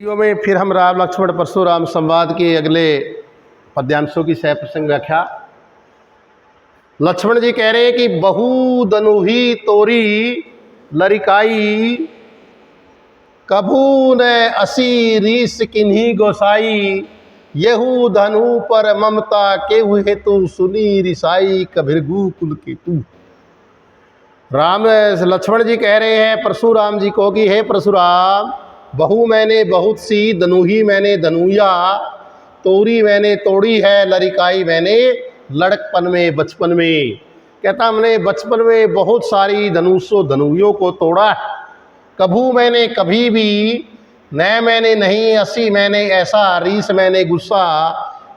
Video में फिर हम राम लक्ष्मण परशुराम संवाद के अगले पद्यांशों की सह प्रसंग व्याख्या। लक्ष्मण जी कह रहे हैं कि बहु दनुही तोरी लरिकाई, कभू न असी रीस किन्हीं गोसाई, यहू धनु पर ममता के हेतु सुनी रिसाई, कभिरगु कुल केतु। लक्ष्मण जी कह रहे हैं परशुराम जी को कि हे परशुराम, बहु मैंने बहुत सी, दनुही मैंने धनुया, तोरी मैंने तोड़ी है, लरिकाई मैंने लड़कपन में बचपन में। कहता हमने बचपन में बहुत सारी धनुइयों को तोड़ा है। कभू मैंने कभी भी, न मैंने नहीं, असी मैंने ऐसा, रीस मैंने गुस्सा,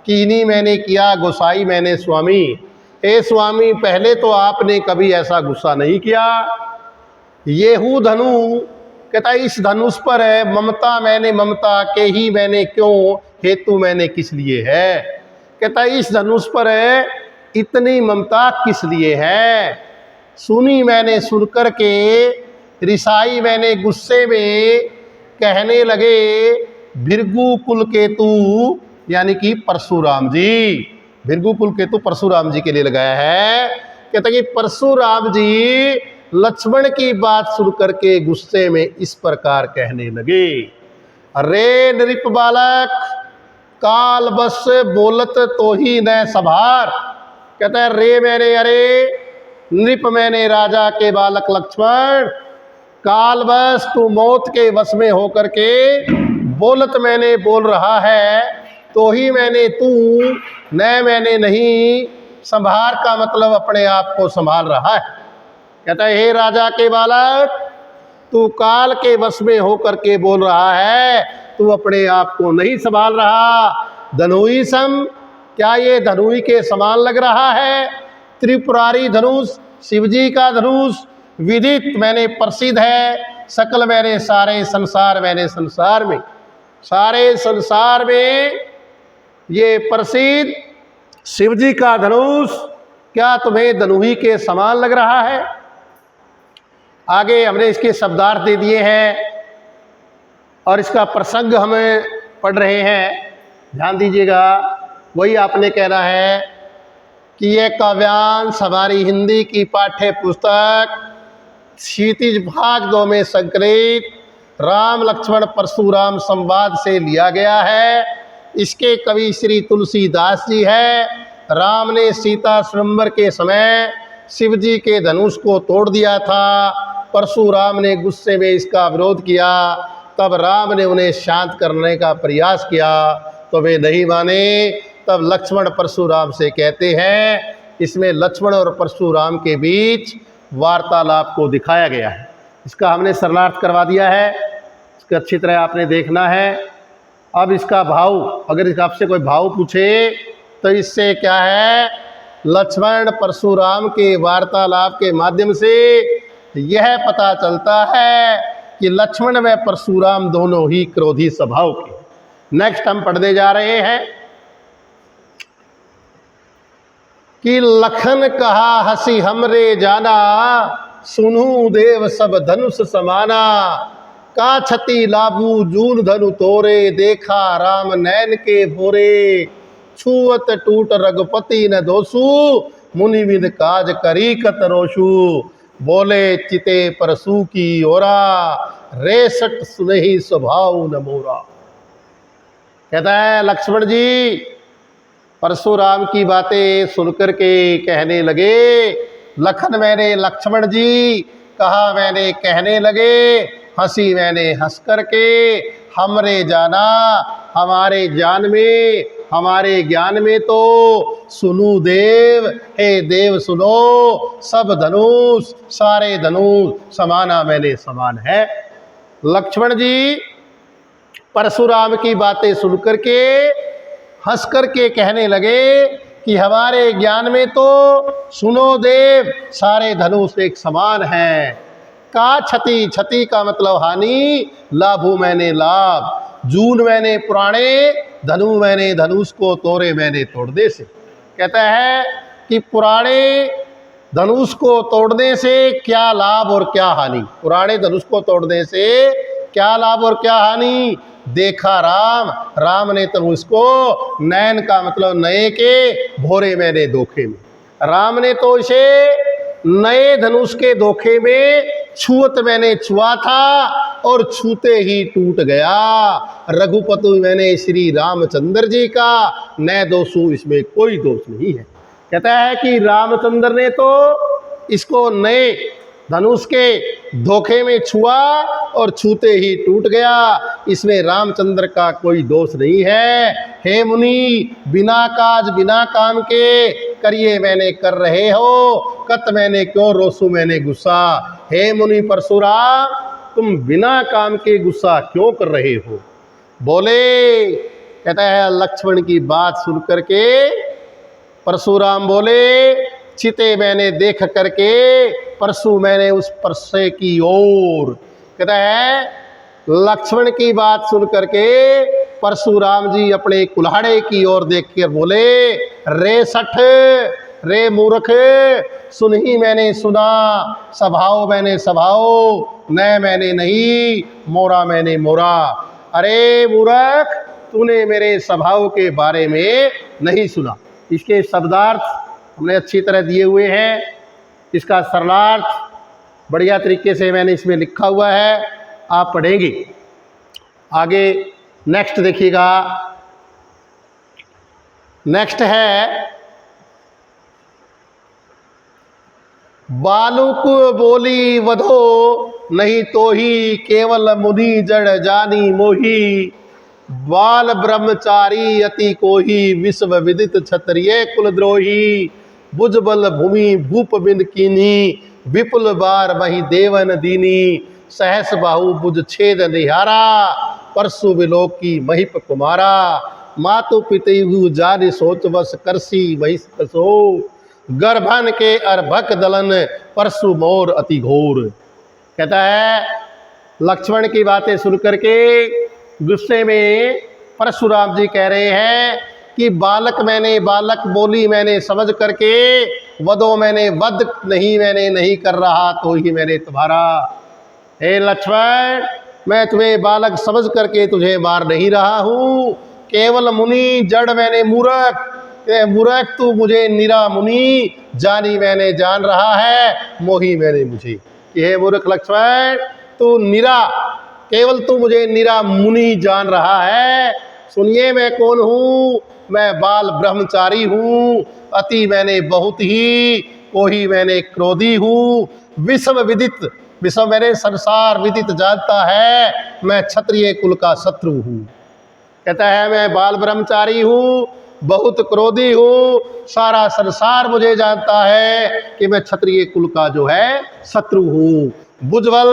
कीनी मैंने किया, गोसाई मैंने स्वामी। ए स्वामी, पहले तो आपने कभी ऐसा गुस्सा नहीं किया। येहू धनु, कहता इस धनुष पर है ममता, मैंने ममता के ही मैंने क्यों, हेतु मैंने किस लिए है। कहता इस धनुष पर है इतनी ममता किस लिए है। सुनी मैंने सुन कर के, रिसाई मैंने गुस्से में, कहने लगे भृगु कुल केतु, यानी कि परशुराम जी। भृगु कुल केतु परशुराम जी के लिए लगाया है। कहता कि परशुराम जी लक्ष्मण की बात सुन करके गुस्से में इस प्रकार कहने लगे, अरे नृप बालक, काल बस बोलत तो ही न सभार। कहता है रे मैंने, अरे नृप मैंने, राजा के बालक लक्ष्मण, काल बस तू मौत के वश में होकर के बोलत मैंने बोल रहा है, तो ही मैंने, तू न मैंने नहीं, संभार का मतलब अपने आप को संभाल रहा है। कहता है हे राजा के बालक, तू काल के वश में होकर के बोल रहा है, तू अपने आप को नहीं संभाल रहा। धनुई सम, क्या ये धनुई के समान लग रहा है। त्रिपुरारी धनुष, शिवजी का धनुष, विदित मैंने प्रसिद्ध है, सकल मैंने सारे संसार, मैंने संसार में, सारे संसार में ये प्रसिद्ध शिवजी का धनुष क्या तुम्हें धनुई के समान लग रहा है। आगे हमने इसके शब्दार्थ दे दिए हैं और इसका प्रसंग हमें पढ़ रहे हैं, ध्यान दीजिएगा। वही आपने कहना है कि यह काव्यांश हमारी हिंदी की पाठ्य पुस्तक क्षितिज भाग 2 में संकलित राम लक्ष्मण परशुराम संवाद से लिया गया है। इसके कवि श्री तुलसीदास जी है। राम ने सीता स्वयंवर के समय शिवजी के धनुष को तोड़ दिया था। परशुराम ने गुस्से में इसका विरोध किया, तब राम ने उन्हें शांत करने का प्रयास किया तो वे नहीं माने। तब लक्ष्मण परशुराम से कहते हैं, इसमें लक्ष्मण और परशुराम के बीच वार्तालाप को दिखाया गया है। इसका हमने सरलार्थ करवा दिया है, इसका अच्छी तरह आपने देखना है। अब इसका भाव, अगर इसका आपसे कोई भाव पूछे तो इससे क्या है, लक्ष्मण परशुराम के वार्तालाप के माध्यम से यह पता चलता है कि लक्ष्मण व परशुराम दोनों ही क्रोधी स्वभाव के। नेक्स्ट हम पढ़ने जा रहे हैं कि लखन कहा हंसी हमरे जाना, सुनू देव सब धनुष समाना, का छति लाबू जून धनु तोरे, देखा राम नैन के भोरे, छुअत टूट रघुपति न दोसु, मुनि विद काज करी कतरोषु, बोले चिते परसु की ओरा, रेसट सुनहि स्वभाव न मोरा। कहता है लक्ष्मण जी परशुराम की बातें सुनकर के कहने लगे, लखन मैंने लक्ष्मण जी, कहा मैंने कहने लगे, हंसी मैंने हंस करके, हमरे जाना हमारे जान में, हमारे ज्ञान में तो, सुनू देव, हे देव सुनो, सब धनुष, सारे धनुष समाना मैंने समान है। लक्ष्मण जी परशुराम की बातें सुनकर के हंस करके कहने लगे कि हमारे ज्ञान में तो, सुनो देव, सारे धनुष एक समान हैं। का छति, छति का मतलब हानि, लाभू मैंने लाभ, जून मैंने पुराने, धनु मैंने धनुष को तोड़े मैंने तोड़ने से। कहता है कि पुराने धनुष को तोड़ने से क्या लाभ और क्या हानि। पुराने धनुष को तोड़ने से क्या लाभ और क्या हानि। देखा राम, राम ने तब उसको नैन का मतलब नए के भोरे मैंने धोखे में, राम ने तो इसे नए धनुष के धोखे में छुअत मैंने छुआ था और छूते ही टूट गया। रघुपति मैंने श्री रामचंद्र जी का, नए दोषु इसमें कोई दोष नहीं है। कहता है कि रामचंद्र ने तो इसको नए धनुष के धोखे में छुआ और छूते ही टूट गया, इसमें रामचंद्र का कोई दोष नहीं है। हे मुनि, बिना काज बिना काम के करिए मैंने कर रहे हो, कत मैंने क्यों रोसू मैंने गुस्सा। हे मुनि परशुराम, तुम बिना काम के गुस्सा क्यों कर रहे हो। बोले, कहता है लक्ष्मण की बात सुन करके परशुराम बोले, चिते मैंने देख करके परशु मैंने उस परसे की ओर। कहता है लक्ष्मण की बात सुन करके परशुराम जी अपने कुल्हाड़े की ओर देख कर बोले, रे सठ, रे मूर्ख, सुन ही मैंने सुना, स्वभाव मैंने स्वभाव, न मैंने नहीं, मोरा मैंने मोरा। अरे मूर्ख, तूने मेरे स्वभाव के बारे में नहीं सुना। इसके शब्दार्थ हमने अच्छी तरह दिए हुए हैं, इसका सरलार्थ बढ़िया तरीके से मैंने इसमें लिखा हुआ है, आप पढ़ेंगे। आगे नेक्स्ट देखिएगा, नेक्स्ट है बालुक बोली वधो, नहीं तो ही केवल मुनि जड़ जानी मोही, बाल ब्रह्मचारी अति कोही, विश्व विदित क्षत्रिय कुलद्रोही, बुजबल भूमि भूप बिंद कीनी, विपुल बार वही देवन दीनी, सहस बाहु बुझ छेद निहारा, परसु विलोकी महिप कुमारा, मातु पितयु जानि सोच बस करसी वही सो, गर्भन के अर्भक दलन परसु मोर अति घोर। कहता है लक्ष्मण की बातें सुन करके गुस्से में परशुराम जी कह रहे हैं कि बालक मैंने बालक बोली मैंने समझ करके, वधो मैंने वध मैंने नहीं कर रहा तो ही मैंने तुम्हारा। हे लक्ष्मण, मैं तुम्हें बालक समझ करके तुझे मार नहीं रहा हूँ, केवल मुनि जड़ मैंने मूर्ख, मूर्ख तू मुझे निरा मुनि जानी मैंने जान रहा है, मोही मैंने मुझे। कि हे मूर्ख लक्ष्मण, तू निरा, केवल तू मुझे निरा मुनि जान रहा है। सुनिए मैं कौन हूँ, मैं बाल ब्रह्मचारी हूँ, अति मैंने बहुत ही, कोही मैंने क्रोधी हूँ, विश्व विदित, विश्व मैंने संसार विदित जानता है, मैं क्षत्रिय कुल का शत्रु हूँ। कहता है मैं बाल ब्रह्मचारी हूँ, बहुत क्रोधी हूँ, सारा संसार मुझे जानता है कि मैं क्षत्रिय कुल का जो है शत्रु हूँ। बुजबल,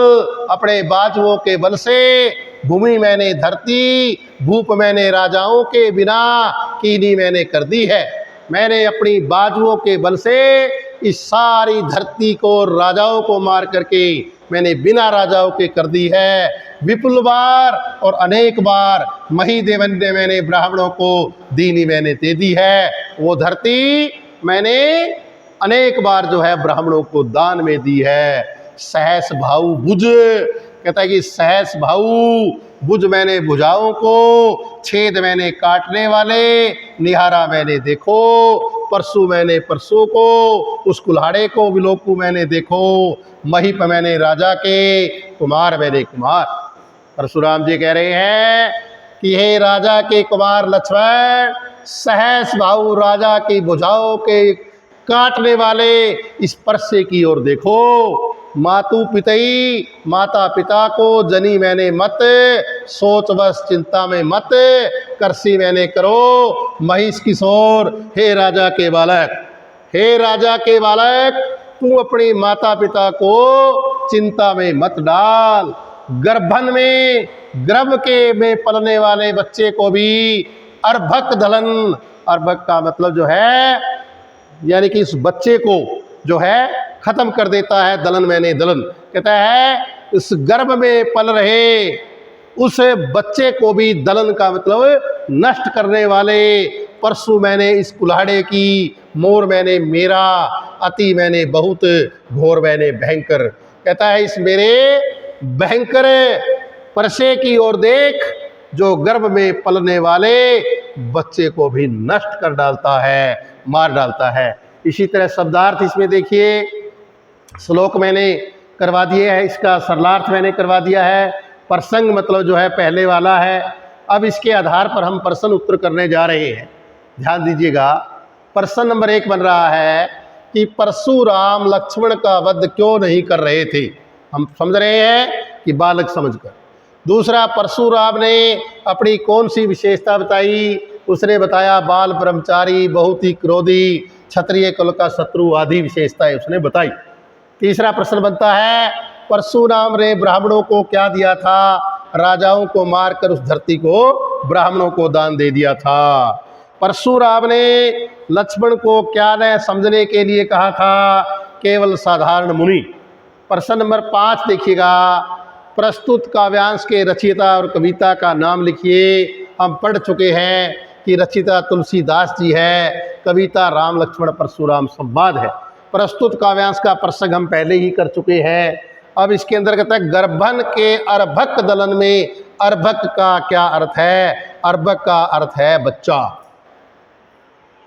अपने बाजुओं के बल से, भूमि मैंने धरती, भूप मैंने राजाओं के बिना कीनी मैंने कर दी है। मैंने अपनी बाजुओं के बल से इस सारी धरती को, राजाओं को मार करके मैंने बिना राजाओं के कर दी है। विपुल बार और अनेक बार मही देवन ने मैंने ब्राह्मणों को दीनी मैंने दे दी है। वो धरती मैंने अनेक बार जो है ब्राह्मणों को दान में दी है। सहस भाऊ भुज, कहता है कि सहस भाऊ भुज मैंने भुजाओं को, छेद मैंने काटने वाले, निहारा मैंने देखो, परसु मैंने परसों को, उस कुल्हाड़े को विलोकू मैंने देखो, महिप मैंने राजा के, कुमार मैंने कुमार। परशुराम जी कह रहे हैं कि हे राजा के कुमार लक्ष्मण, सहस भाऊ राजा की भुजाओं के काटने वाले इस परसे की ओर देखो। मातु पितई, माता पिता को जनी मैंने मत, सोच बस चिंता में मत, करसी मैंने करो महिष किशोर। हे राजा के बालक, हे राजा के बालक, तू अपनी माता पिता को चिंता में मत डाल। गर्भन में, गर्भ के में पलने वाले बच्चे को भी अर्भक दलन, अर्भक का मतलब जो है यानी कि इस बच्चे को जो है खत्म कर देता है, दलन मैंने दलन। कहता है इस गर्भ में पल रहे उस बच्चे को भी दलन का मतलब नष्ट करने वाले, परसु मैंने इस कुल्हाड़े की, मोर मैंने मेरा, अति मैंने बहुत, घोर मैंने भयंकर। कहता है इस मेरे भयंकर परसे की ओर देख, जो गर्भ में पलने वाले बच्चे को भी नष्ट कर डालता है, मार डालता है। इसी तरह शब्दार्थ इसमें देखिए, श्लोक मैंने करवा दिए है, इसका सरलार्थ मैंने करवा दिया है। प्रसंग मतलब जो है पहले वाला है। अब इसके आधार पर हम प्रश्न उत्तर करने जा रहे हैं। ध्यान दीजिएगा, प्रश्न नंबर 1 बन रहा है कि परशुराम लक्ष्मण का वध क्यों नहीं कर रहे थे। हम समझ रहे हैं कि बालक समझकर। दूसरा, परशुराम ने अपनी कौन सी विशेषता बताई। उसने बताया बाल ब्रह्मचारी, बहुत ही क्रोधी, क्षत्रिय कुल का शत्रु आदि विशेषताएं उसने बताई। तीसरा प्रश्न बनता है, परशुराम ने ब्राह्मणों को क्या दिया था। राजाओं को मारकर उस धरती को ब्राह्मणों को दान दे दिया था। परशुराम ने लक्ष्मण को क्या न समझने के लिए कहा था, केवल साधारण मुनि। प्रश्न नंबर 5 देखिएगा, प्रस्तुत काव्यांश के रचयिता और कविता का नाम लिखिए। हम पढ़ चुके हैं कि रचयिता तुलसीदास जी है, कविता राम लक्ष्मण परशुराम संवाद है। प्रस्तुत काव्यांश का प्रसंग हम पहले ही कर चुके हैं। अब इसके अंतर्गत है, गर्भन के अर्भक दलन में अर्भक का क्या अर्थ है। अर्भक का अर्थ है बच्चा।